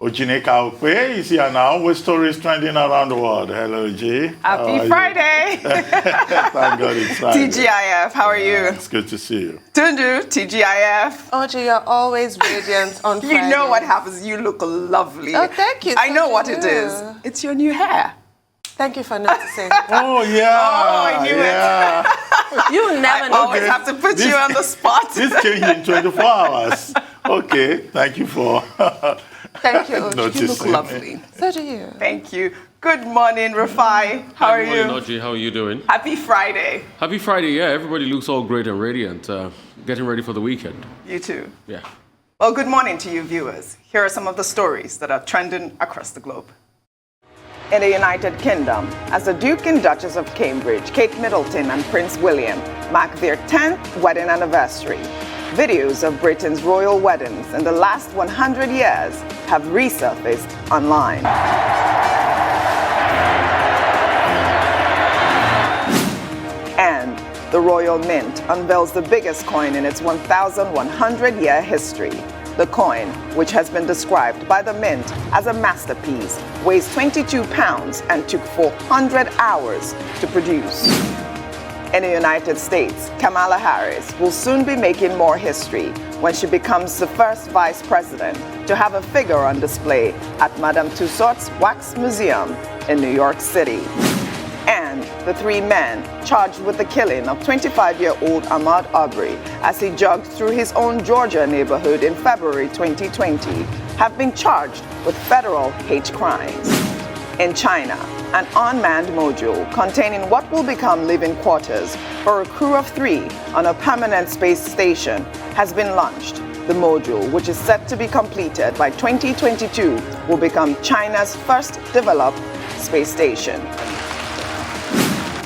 Ojineka Okpe is here now with stories trending around the world. Hello, G. Happy Friday. Thank God it's Friday. TGIF, how are you? It's good to see you. Tundu, TGIF. Oji, you're always radiant on Friday. You know what happens. You look lovely. Oh, thank you. I know So what do it you. is. It's your new hair. Thank you for noticing. Oh, yeah. Oh, I knew it. You never I know. always have to put you on the spot. This changed in 24 hours. Okay, thank you for Thank you, Oji. noticing. You look lovely. So do you. Thank you. Good morning, Rafai. How are Good you? morning, Oji. How are you doing? Happy Friday. Happy Friday. Yeah, everybody looks all great and radiant. Getting ready for the weekend. You too. Yeah. Well, good morning to you viewers. Here are some of the stories that are trending across the globe. In the United Kingdom, as the Duke and Duchess of Cambridge, Kate Middleton and Prince William mark their 10th wedding anniversary, videos of Britain's royal weddings in the last 100 years have resurfaced online. And the Royal Mint unveils the biggest coin in its 1,100-year history. The coin, which has been described by the Mint as a masterpiece, weighs 22 pounds and took 400 hours to produce. In the United States, Kamala Harris will soon be making more history when she becomes the first vice president to have a figure on display at Madame Tussauds Wax Museum in New York City. And the three men charged with the killing of 25-year-old Ahmaud Arbery as he jogged through his own Georgia neighborhood in February 2020 have been charged with federal hate crimes. In China, an unmanned module containing what will become living quarters for a crew of 3 on a permanent space station has been launched. The module, which is set to be completed by 2022, will become China's first developed space station.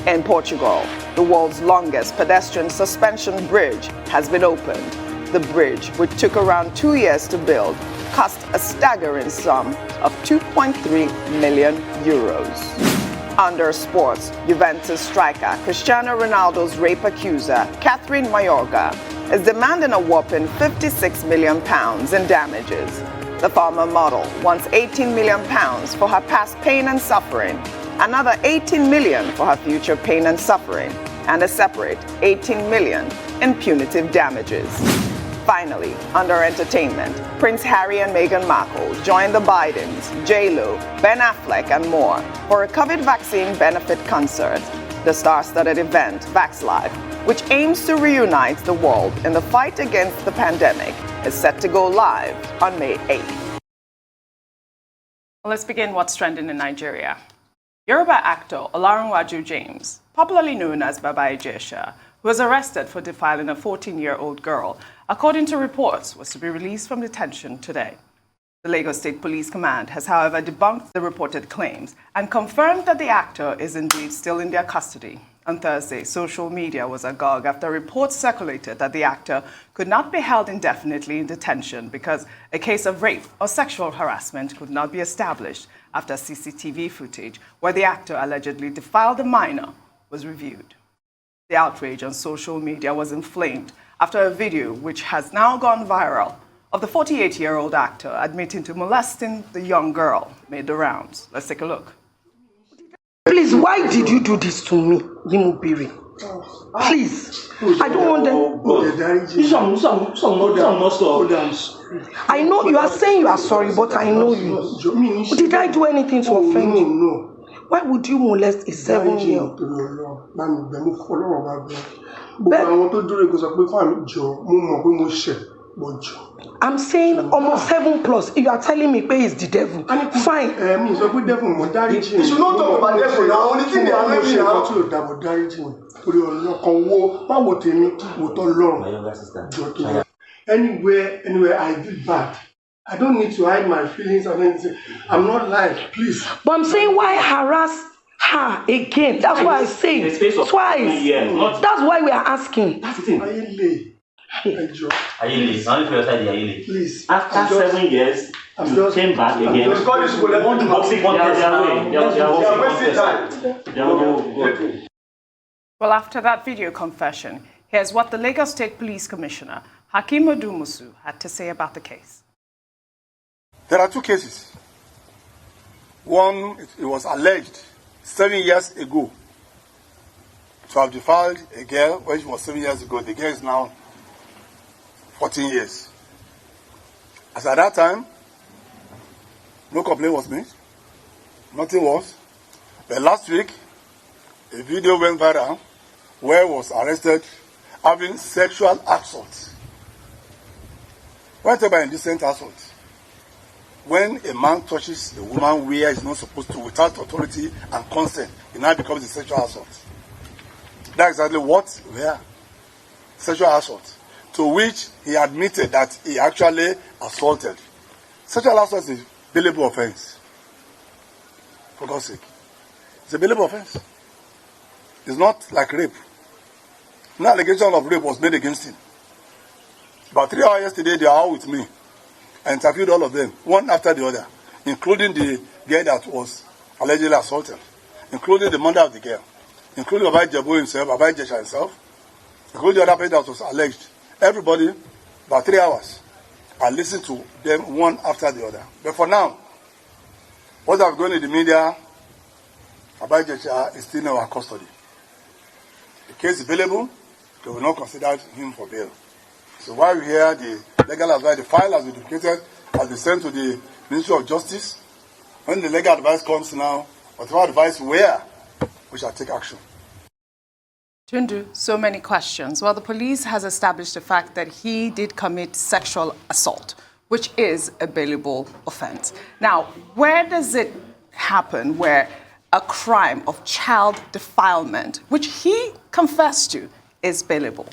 In Portugal, the world's longest pedestrian suspension bridge has been opened. The bridge, which took around 2 years to build, cost a staggering sum of 2.3 million euros. Under sports, Juventus striker Cristiano Ronaldo's rape accuser, Catherine Mayorga, is demanding a whopping £56 million in damages. The former model wants £18 million for her past pain and suffering, another $18 million for her future pain and suffering, and a separate $18 million in punitive damages. Finally, under entertainment, Prince Harry and Meghan Markle joined the Bidens, J-Lo, Ben Affleck, and more for a COVID vaccine benefit concert. The star-studded event, VaxLive, which aims to reunite the world in the fight against the pandemic, is set to go live on May 8th. Well, let's begin what's trending in Nigeria. Yoruba actor Olanrewaju James, popularly known as Baba Ijesha, who was arrested for defiling a 14-year-old girl, according to reports, was to be released from detention today. The Lagos State Police Command has, however, debunked the reported claims and confirmed that the actor is indeed still in their custody. On Thursday, social media was agog after reports circulated that the actor could not be held indefinitely in detention because a case of rape or sexual harassment could not be established after CCTV footage where the actor allegedly defiled a minor was reviewed. The outrage on social media was inflamed after a video, which has now gone viral, of the 48-year-old actor admitting to molesting the young girl made the rounds. Let's take a look. Please, why did you do this to me, Limubiri? Please, I don't want them. I know you are saying you are sorry, but I know you. Did I do anything to offend you? No. Why would you molest a 7-year-old? I'm saying almost 7+. You are telling me pay is the devil. Fine. You should not talk about devil now. Only thing they are making now. Anywhere I did bad. I don't need to hide my feelings or anything. I'm not lying, please. But I'm saying why harass her again? That's why I say twice. That's why we are asking. That's the thing. Please. After 7 years, you came back again. Well, after that video confession, here's what the Lagos State Police Commissioner, Hakeem Odumusu, had to say about the case. There are two cases. One, it was alleged 7 years ago to have defiled a girl when she was 7 years ago. The girl is now 14 years. As at that time, no complaint was made. Nothing was. But last week, a video went viral where he was arrested having sexual assault. When I talk about indecent assault, when a man touches a woman where he's not supposed to without authority and consent, it now becomes a sexual assault. That's exactly what we are. Sexual assault. To which he admitted that he actually assaulted. Sexual assault is a bailable offense. For God's sake. It's a bailable offense. It's not like rape. No allegation of rape was made against him. About 3 hours yesterday, they are all with me. I interviewed all of them, one after the other, including the girl that was allegedly assaulted, including the mother of the girl, including Baba Ijesha himself, Baba Ijesha himself, including the other person that was alleged. Everybody, about 3 hours, I listened to them one after the other. But for now, what I've gone in the media, Baba Ijesha is still in our custody. The case is available, they will not consider him for bail. So while we hear the legal advice, the file has been duplicated, has been sent to the Ministry of Justice. When the legal advice comes now, whatever advice where, we shall take action. Tundu, so many questions. Well, the police has established the fact that he did commit sexual assault, which is a bailable offense. Now, where does it happen where a crime of child defilement, which he confessed to, is bailable?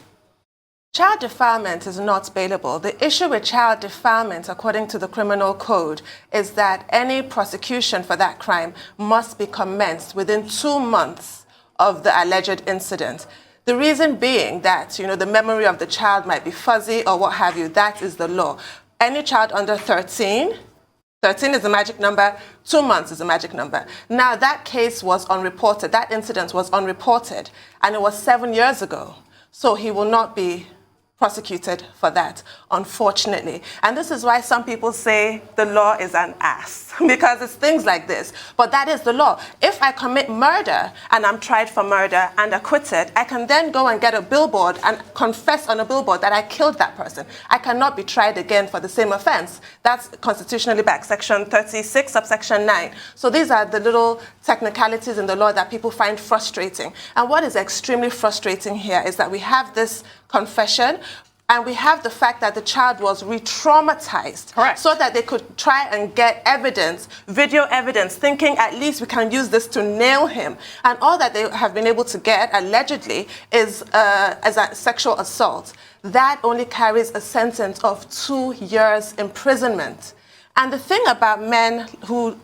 Child defilement is not bailable. The issue with child defilement, according to the criminal code, is that any prosecution for that crime must be commenced within 2 months of the alleged incident. The reason being that, the memory of the child might be fuzzy or what have you. That is the law. Any child under 13 is the magic number, 2 months is the magic number. Now, that case was unreported. That incident was unreported, and it was 7 years ago. So he will not be prosecuted for that, unfortunately. And this is why some people say the law is an ass, because it's things like this. But that is the law. If I commit murder and I'm tried for murder and acquitted, I can then go and get a billboard and confess on a billboard that I killed that person. I cannot be tried again for the same offense. That's constitutionally backed, Section 36, subsection 9. So these are the little technicalities in the law that people find frustrating. And what is extremely frustrating here is that we have this confession, and we have the fact that the child was re-traumatized. Correct. So that they could try and get evidence, video evidence, thinking at least we can use this to nail him. And all that they have been able to get, allegedly, is as a sexual assault. That only carries a sentence of 2 years imprisonment. And the thing about men who,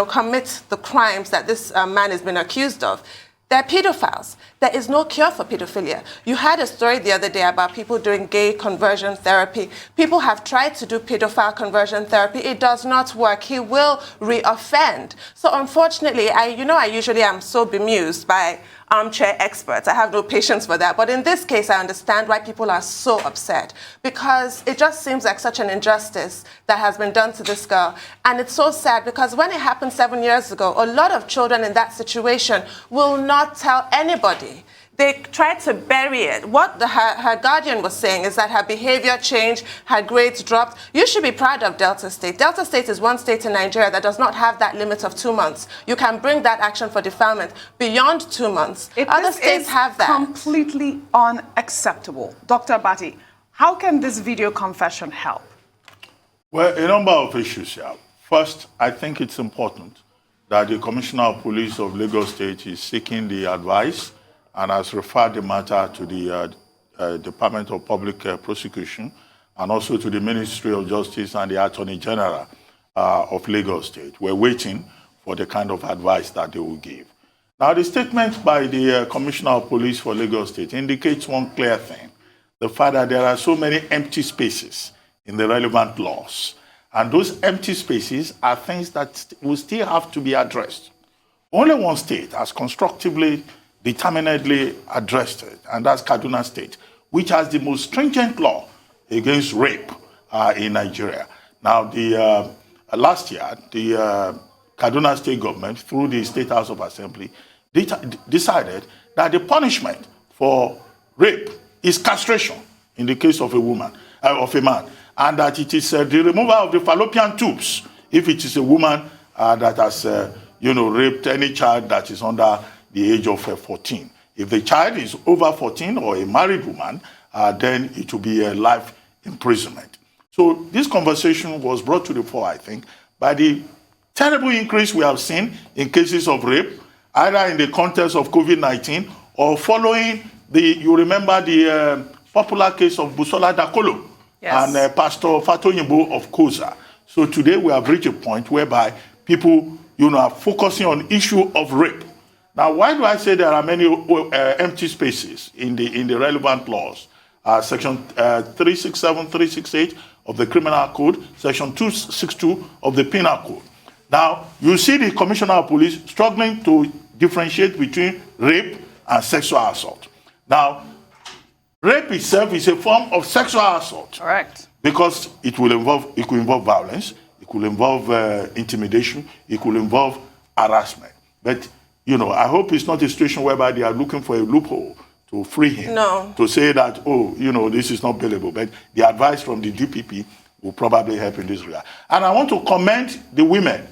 commit the crimes that this man has been accused of, they're pedophiles. There is no cure for pedophilia. You had a story the other day about people doing gay conversion therapy. People have tried to do pedophile conversion therapy. It does not work. He will re-offend. So unfortunately, I usually am so bemused by armchair experts. I have no patience for that. But in this case, I understand why people are so upset, because it just seems like such an injustice that has been done to this girl. And it's so sad, because when it happened 7 years ago, a lot of children in that situation will not tell anybody. They tried to bury it. What her guardian was saying is that her behavior changed, her grades dropped. You should be proud of Delta State. Delta State is one state in Nigeria that does not have that limit of 2 months. You can bring that action for defilement beyond 2 months. Other states have that. Completely unacceptable. Dr. Bati, how can this video confession help? Well, a number of issues here. First, I think it's important that the Commissioner of Police of Lagos State is seeking the advice and has referred the matter to the Department of Public Prosecution and also to the Ministry of Justice and the Attorney General of Lagos State. We're waiting for the kind of advice that they will give. Now, the statement by the Commissioner of Police for Lagos State indicates one clear thing, the fact that there are so many empty spaces in the relevant laws. And those empty spaces are things that will still have to be addressed. Only one state has constructively, determinedly addressed it, and that's Kaduna State, which has the most stringent law against rape in Nigeria. Now, the last year, the Kaduna State government, through the State House of Assembly, decided that the punishment for rape is castration in the case of a woman, of a man, and that it is the removal of the fallopian tubes if it is a woman that has, raped any child that is under the age of 14. If the child is over 14 or a married woman, then it will be a life imprisonment. So this conversation was brought to the fore, I think, by the terrible increase we have seen in cases of rape, either in the context of COVID-19 or following you remember the popular case of Busola Dakolo and Pastor Fatoyinbo of Koza. So today we have reached a point whereby people, are focusing on issue of rape. Now, why do I say there are many empty spaces in the relevant laws? Section 367, 368 of the Criminal Code, Section 262 of the Penal Code. Now, you see the Commissioner of Police struggling to differentiate between rape and sexual assault. Now, rape itself is a form of sexual assault. Correct. Because it could involve violence, it could involve intimidation, it could involve harassment. But, I hope it's not a situation whereby they are looking for a loophole to free him. No. To say that, this is not bailable. But the advice from the DPP will probably help in this regard. And I want to commend the women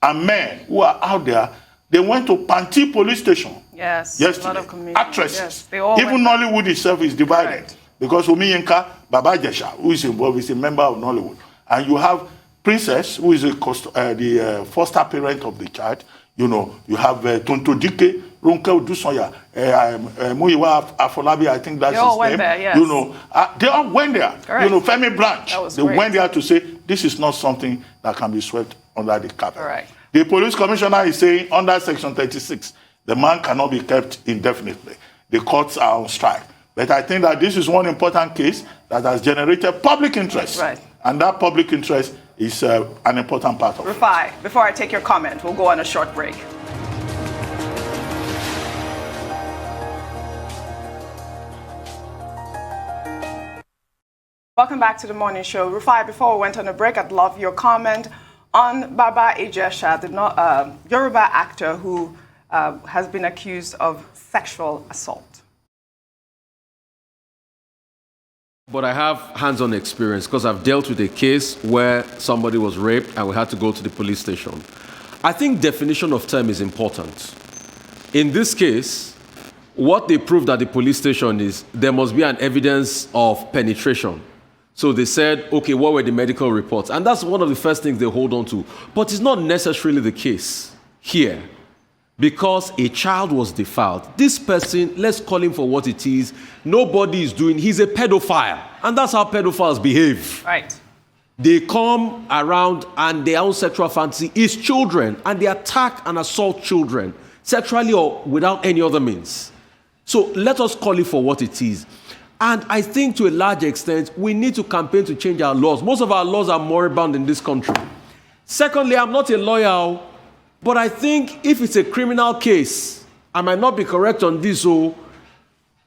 and men who are out there. They went to Panti police station yesterday. A lot of comedians. Actresses. Yes, they all Even Nollywood itself is divided. Right. Because Umi Yinka, Baba Ijesha, who is involved, is a member of Nollywood. And you have Princess, who is the foster parent of the child. You have Tonto Dike, Ronke Odusoya, Muyiwa Afolabi, I think that's his name. There, yes. They all went there. Correct. Femi Branch, they went there to say, this is not something that can be swept under the carpet. Right. The police commissioner is saying, under Section 36, the man cannot be kept indefinitely. The courts are on strike. But I think that this is one important case that has generated public interest. Right. And that public interest is an important part of it. Rufai, before I take your comment, we'll go on a short break. Welcome back to the morning show. Rufai, before we went on a break, I'd love your comment on Baba Ijesha, the Yoruba actor who has been accused of sexual assault. But I have hands-on experience because I've dealt with a case where somebody was raped and we had to go to the police station. I think definition of term is important. In this case, what they proved at the police station is there must be an evidence of penetration. So they said, okay, what were the medical reports? And that's one of the first things they hold on to. But it's not necessarily the case here. Because a child was defiled. This person, let's call him for what it is, nobody is doing, he's a pedophile. And that's how pedophiles behave. Right. They come around and their own sexual fantasy is children. And they attack and assault children, sexually or without any other means. So let us call it for what it is. And I think to a large extent, we need to campaign to change our laws. Most of our laws are moribund in this country. Secondly, I'm not a lawyer, but I think if it's a criminal case, I might not be correct on this, do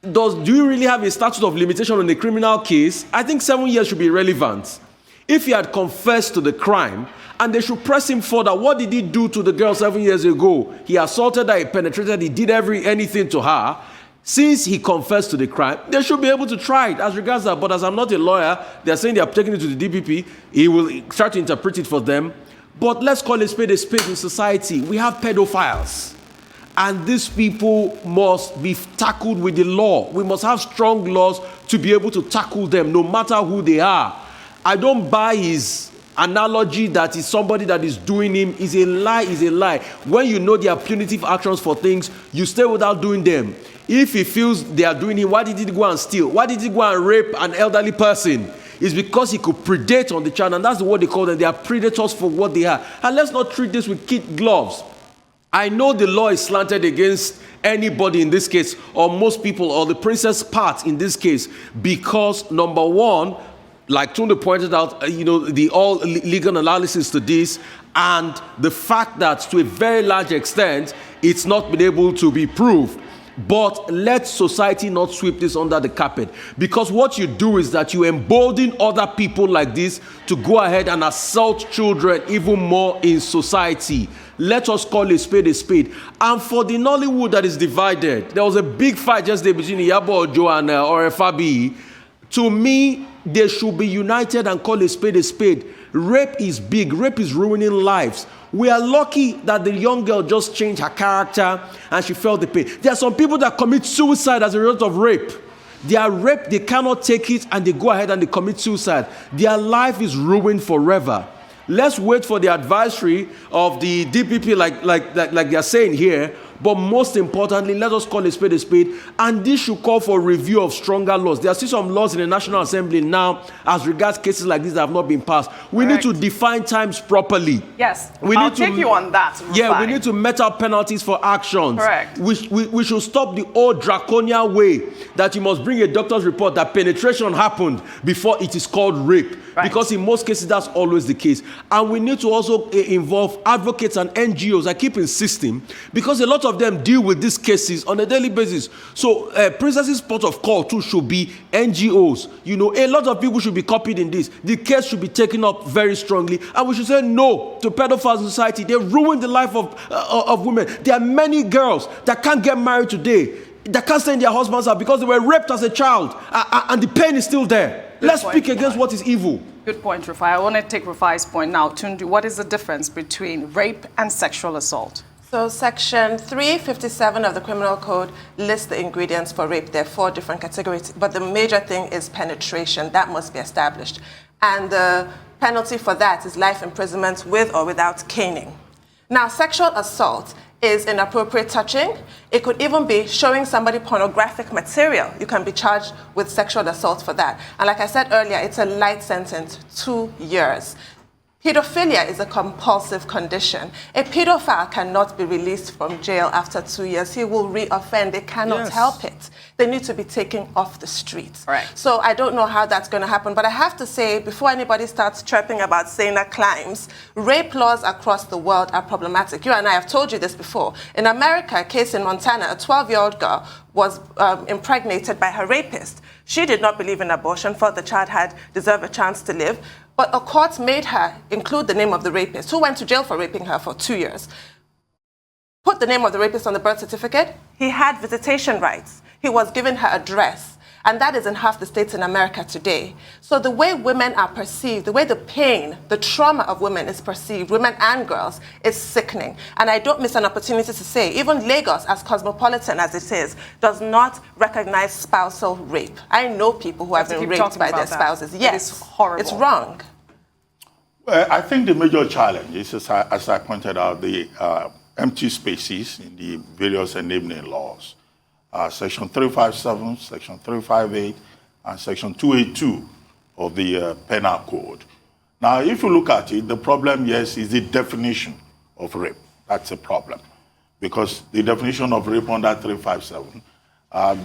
you really have a statute of limitation on a criminal case? I think 7 years should be relevant. If he had confessed to the crime, and they should press him further, what did he do to the girl 7 years ago? He assaulted her, he penetrated, he did anything to her. Since he confessed to the crime, they should be able to try it as regards that. But as I'm not a lawyer, they're saying they're taking it to the DPP. He will try to interpret it for them. But let's call a spade in society. We have pedophiles. And these people must be tackled with the law. We must have strong laws to be able to tackle them, no matter who they are. I don't buy his analogy that is somebody that is doing him. Is a lie. When you know there are punitive actions for things, you stay without doing them. If he feels they are doing him, why did he go and steal? Why did he go and rape an elderly person? It's because he could predate on the child, and that's what they call them. They are predators for what they are. And let's not treat this with kid gloves. I know the law is slanted against anybody in this case, or most people, or the princess part in this case, because number one, like Tunde pointed out, the all legal analysis to this, and the fact that to a very large extent, it's not been able to be proved. But let society not sweep this under the carpet, because what you do is that you embolden other people like this to go ahead and assault children even more in society. Let us call a spade a spade. And for the Nollywood that is divided, there was a big fight yesterday between Iyabo Ojo and Orefabi. To me, they should be united and call a spade a spade. Rape is big. Rape is ruining lives. We are lucky that the young girl just changed her character and she felt the pain. There are some people that commit suicide as a result of rape. They are raped, they cannot take it, and they go ahead and they commit suicide. Their life is ruined forever. Let's wait for the advisory of the DPP like they are saying here. But most importantly, let us call a spade, and this should call for review of stronger laws. There are still some laws in the National Assembly now as regards cases like this that have not been passed. We need to define times properly. Yes, I'll take you on that. Yeah, we need to met out penalties for actions. Correct. We should stop the old draconian way that you must bring a doctor's report that penetration happened before it is called rape. Right. Because in most cases, that's always the case. And we need to also involve advocates and NGOs. I keep insisting, because a lot of them deal with these cases on a daily basis. So Princess's port of call too should be NGOs. You know, a lot of people should be copied in this. The case should be taken up very strongly, and we should say no to pedophiles in society. They ruin the life of women. There are many girls that can't get married today, that can't stay in their husband's house because they were raped as a child, and the pain is still there. Let's speak against what is evil. Good point, Rufai. I want to take Rufai's point now. Tundu, what is the difference between rape and sexual assault? So Section 357 of the Criminal Code lists the ingredients for rape. There are 4 different categories, but the major thing is penetration. That must be established. And the penalty for that is life imprisonment with or without caning. Now, sexual assault is inappropriate touching. It could even be showing somebody pornographic material. You can be charged with sexual assault for that. And like I said earlier, it's a light sentence, 2 years. Pedophilia is a compulsive condition. A pedophile cannot be released from jail after 2 years. He will reoffend. They cannot help it. They need to be taken off the streets. Right. So I don't know how that's going to happen. But I have to say, before anybody starts chirping about saner climes, rape laws across the world are problematic. You and I have told you this before. In America, a case in Montana, a 12-year-old girl was impregnated by her rapist. She did not believe in abortion, thought the child had deserved a chance to live. But a court made her include the name of the rapist, who went to jail for raping her for 2 years. Put the name of the rapist on the birth certificate. He had visitation rights. He was given her address. And that is in half the states in America today. So the way women are perceived, the way the pain, the trauma of women is perceived, women and girls, is sickening. And I don't miss an opportunity to say, even Lagos, as cosmopolitan as it is, does not recognize spousal rape. I know people who have been raped by their spouses. Yes, it's horrible. It's wrong. Well, I think the major challenge is, as I pointed out, the empty spaces in the various enabling laws. Section 357, Section 358, and Section 282 of the Penal Code. Now, if you look at it, the problem, yes, is the definition of rape. That's a problem. Because the definition of rape under 357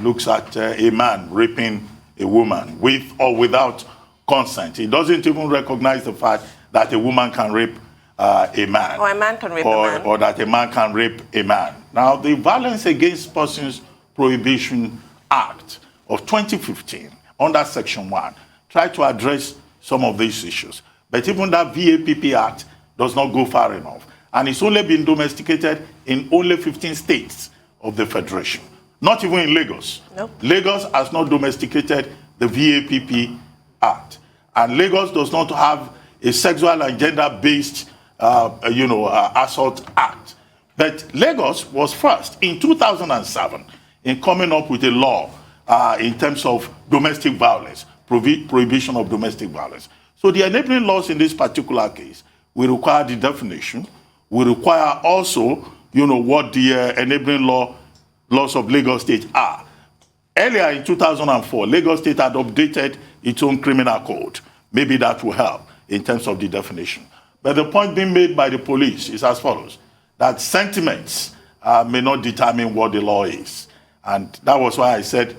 looks at a man raping a woman with or without consent. It doesn't even recognize the fact that a woman can rape a man. Or a man can rape a man. Or that a man can rape a man. Now, the Violence Against Persons Prohibition Act of 2015, under Section 1, tried to address some of these issues. But even that VAPP Act does not go far enough. And it's only been domesticated in only 15 states of the Federation. Not even in Lagos. Nope. Lagos has not domesticated the VAPP Act. And Lagos does not have a sexual and gender-based assault act. But Lagos was first in 2007 in coming up with a law in terms of domestic violence, prohibition of domestic violence. So the enabling laws in this particular case will require the definition, will require also, what the enabling laws of Lagos State are. Earlier in 2004, Lagos State had updated its own criminal code. Maybe that will help in terms of the definition. But the point being made by the police is as follows, that sentiments may not determine what the law is. And that was why I said,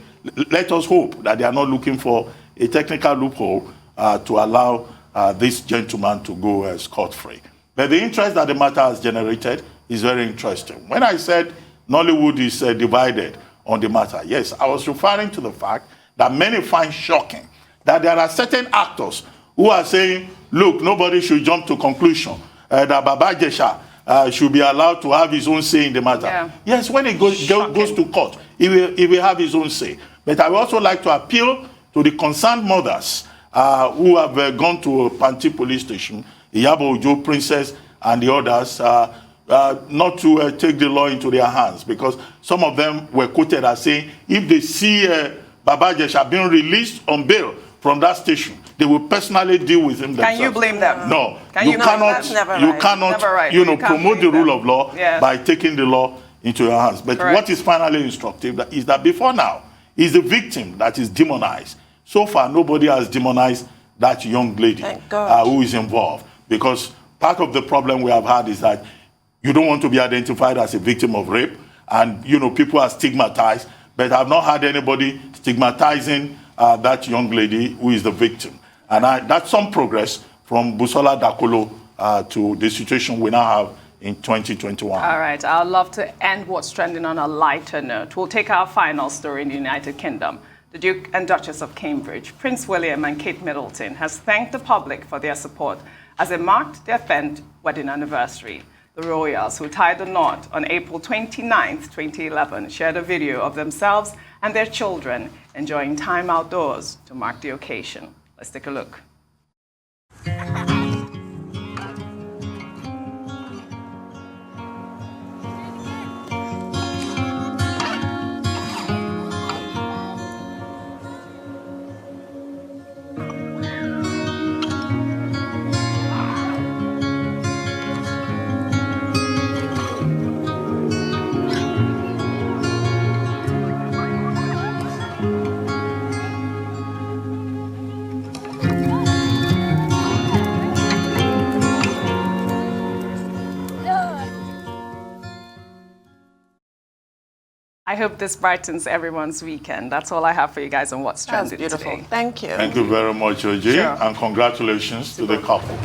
let us hope that they are not looking for a technical loophole to allow this gentleman to go scot-free. But the interest that the matter has generated is very interesting. When I said Nollywood is divided on the matter. Yes, I was referring to the fact that many find shocking that there are certain actors who are saying, look, nobody should jump to conclusion that Baba Ijesha should be allowed to have his own say in the matter. Yeah. Yes, when it goes to court, he will have his own say. But I would also like to appeal to the concerned mothers who have gone to Panti police station, Iyabo Ojo, Princess, and the others, not to take the law into their hands, because some of them were quoted as saying if they see Baba Ijesha being released on bail from that station, they will personally deal with him themselves. Can you blame them? No, you cannot. You cannot, promote the rule of law by taking the law into your hands. But what is finally instructive is that before now, it's the victim that is demonized. So far, nobody has demonized that young lady who is involved, because part of the problem we have had is that you don't want to be identified as a victim of rape, and people are stigmatized, but I've not had anybody stigmatizing that young lady who is the victim. And that's some progress from Busola Dakolo to the situation we now have in 2021. All right, I'd love to end what's trending on a lighter note. We'll take our final story in the United Kingdom. The Duke and Duchess of Cambridge, Prince William and Kate Middleton, has thanked the public for their support as they marked their 10th wedding anniversary. The royals, who tied the knot on April 29, 2011, shared a video of themselves and their children enjoying time outdoors to mark the occasion. Let's take a look. I hope this brightens everyone's weekend. That's all I have for you guys on What's Trending That's beautiful. today. Thank you. Thank you very much, Oji, Sure. and congratulations to the couple.